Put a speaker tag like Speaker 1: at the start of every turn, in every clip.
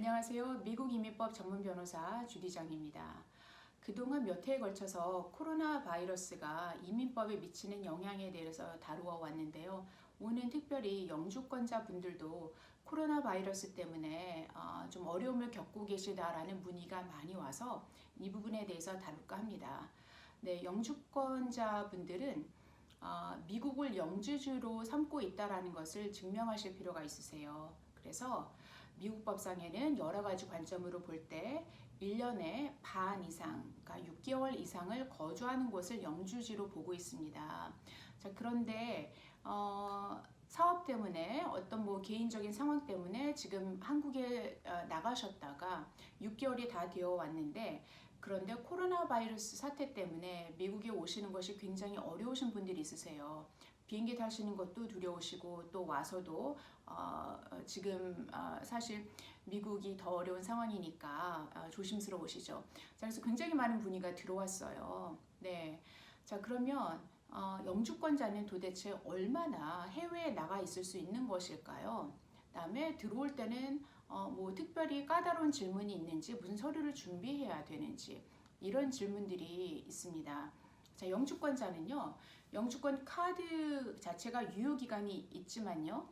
Speaker 1: 안녕하세요. 미국 이민법 전문 변호사 주디장입니다. 그동안 몇 해에 걸쳐서 코로나 바이러스가 이민법에 미치는 영향에 대해서 다루어 왔는데요. 오늘 특별히 영주권자 분들도 코로나 바이러스 때문에 좀 어려움을 겪고 계시다라는 문의가 많이 와서 이 부분에 대해서 다룰까 합니다. 네, 영주권자 분들은 미국을 영주주로 삼고 있다는 것을 증명하실 필요가 있으세요. 그래서 미국 법상에는 여러 가지 관점으로 볼 때 1년에 반 이상, 그러니까 6개월 이상을 거주하는 곳을 영주지로 보고 있습니다. 자, 그런데 사업 때문에 어떤 개인적인 상황 때문에 지금 한국에 나가셨다가 6개월이 다 되어 왔는데 그런데 코로나 바이러스 사태 때문에 미국에 오시는 것이 굉장히 어려우신 분들이 있으세요. 비행기 타시는 것도 두려우시고 또 와서도 지금 사실 미국이 더 어려운 상황이니까 조심스러우시죠. 자, 그래서 굉장히 많은 문의가 들어왔어요. 네, 자 그러면 영주권자는 도대체 얼마나 해외에 나가 있을 수 있는 것일까요? 그다음에 들어올 때는 특별히 까다로운 질문이 있는지, 무슨 서류를 준비해야 되는지 이런 질문들이 있습니다. 자, 영주권자는요, 영주권 카드 자체가 유효기간이 있지만요,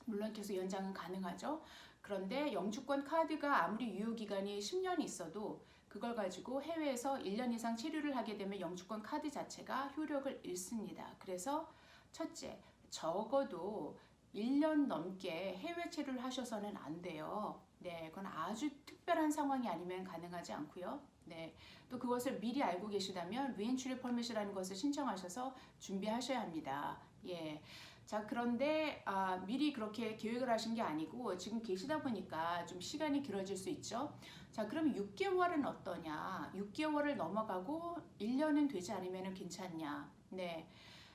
Speaker 1: 물론 계속 연장은 가능하죠. 그런데 영주권 카드가 아무리 유효기간이 10년이 있어도 그걸 가지고 해외에서 1년 이상 체류를 하게 되면 영주권 카드 자체가 효력을 잃습니다. 그래서 첫째, 적어도 1년 넘게 해외 체류를 하셔서는 안 돼요. 네, 그건 아주 특별한 상황이 아니면 가능하지 않고요. 네, 또 그것을 미리 알고 계시다면 리엔트리 퍼밋이라는 것을 신청하셔서 준비하셔야 합니다. 예. 자, 그런데 미리 그렇게 계획을 하신 게 아니고 지금 계시다 보니까 좀 시간이 길어질 수 있죠. 자, 그럼 6개월은 어떠냐? 6개월을 넘어가고 1년은 되지 않으면 괜찮냐? 네.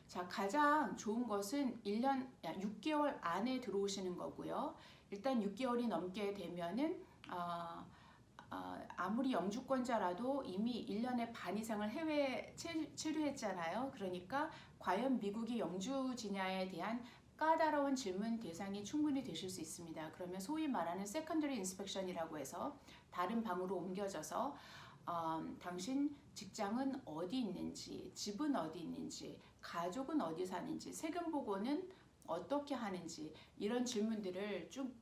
Speaker 1: 자, 가장 좋은 것은 6개월 안에 들어오시는 거고요. 일단 6개월이 넘게 되면은 아무리 영주권자라도 이미 1년의 반 이상을 해외에 체류했잖아요. 그러니까 과연 미국이 영주지냐에 대한 까다로운 질문 대상이 충분히 되실 수 있습니다. 그러면 소위 말하는 세컨더리 인스펙션이라고 해서 다른 방으로 옮겨져서 당신 직장은 어디 있는지, 집은 어디 있는지, 가족은 어디 사는지, 세금 보고는 어떻게 하는지 이런 질문들을 쭉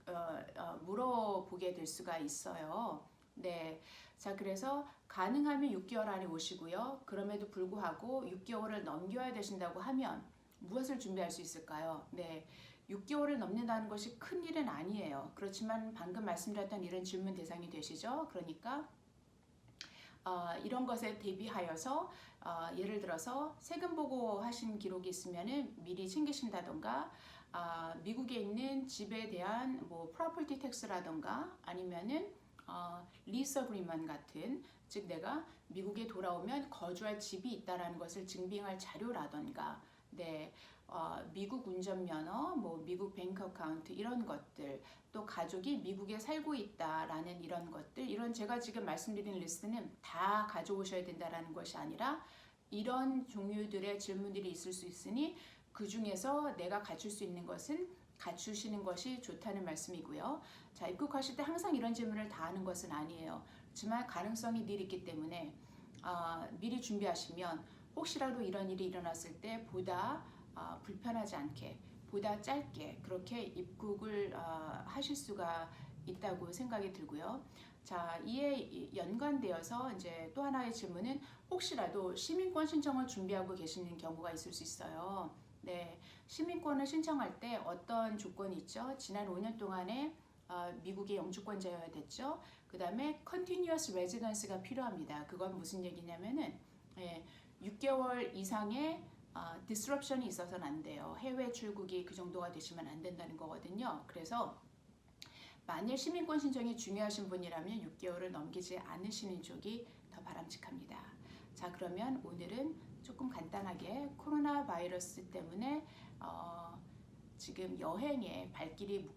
Speaker 1: 물어보게 될 수가 있어요. 네, 자 그래서 가능하면 6개월 안에 오시고요. 그럼에도 불구하고 6개월을 넘겨야 되신다고 하면 무엇을 준비할 수 있을까요? 네, 6개월을 넘는다는 것이 큰 일은 아니에요. 그렇지만 방금 말씀드렸던 이런 질문 대상이 되시죠? 그러니까 이런 것에 대비하여서 예를 들어서 세금 보고 하신 기록이 있으면은 미리 챙기신다던가 미국에 있는 집에 대한 프로퍼티 텍스라던가 아니면은 리스 어그리먼트 같은, 즉 내가 미국에 돌아오면 거주할 집이 있다라는 것을 증빙할 자료라던가, 네, 미국 운전면허, 미국 뱅크 어카운트 이런 것들, 또 가족이 미국에 살고 있다라는 이런 것들, 이런 제가 지금 말씀드린 리스트는 다 가져오셔야 된다라는 것이 아니라 이런 종류들의 질문들이 있을 수 있으니 그 중에서 내가 갖출 수 있는 것은 갖추시는 것이 좋다는 말씀이고요. 자, 입국하실 때 항상 이런 질문을 다 하는 것은 아니에요. 하지만 가능성이 늘 있기 때문에 미리 준비하시면 혹시라도 이런 일이 일어났을 때 보다 불편하지 않게, 보다 짧게 그렇게 입국을 하실 수가 있다고 생각이 들고요. 자, 이에 연관되어서 이제 또 하나의 질문은 혹시라도 시민권 신청을 준비하고 계시는 경우가 있을 수 있어요. 네, 시민권을 신청할 때 어떤 조건이 있죠? 지난 5년 동안에 미국의 영주권자여야 됐죠. 그 다음에 Continuous Residence가 필요합니다. 그건 무슨 얘기냐면은 6개월 이상의 disruption이 있어서는 안 돼요. 해외 출국이 그 정도가 되시면 안 된다는 거거든요. 그래서 만일 시민권 신청이 중요하신 분이라면 6개월을 넘기지 않으시는 쪽이 더 바람직합니다. 자, 그러면 오늘은 조금 간단하게 코로나 바이러스 때문에 지금 여행에 발길이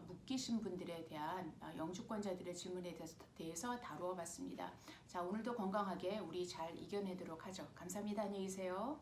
Speaker 1: 묶이신 분들에 대한 영주권자들의 질문에 대해서 다루어 봤습니다. 자, 오늘도 건강하게 우리 잘 이겨내도록 하죠. 감사합니다. 안녕히 계세요.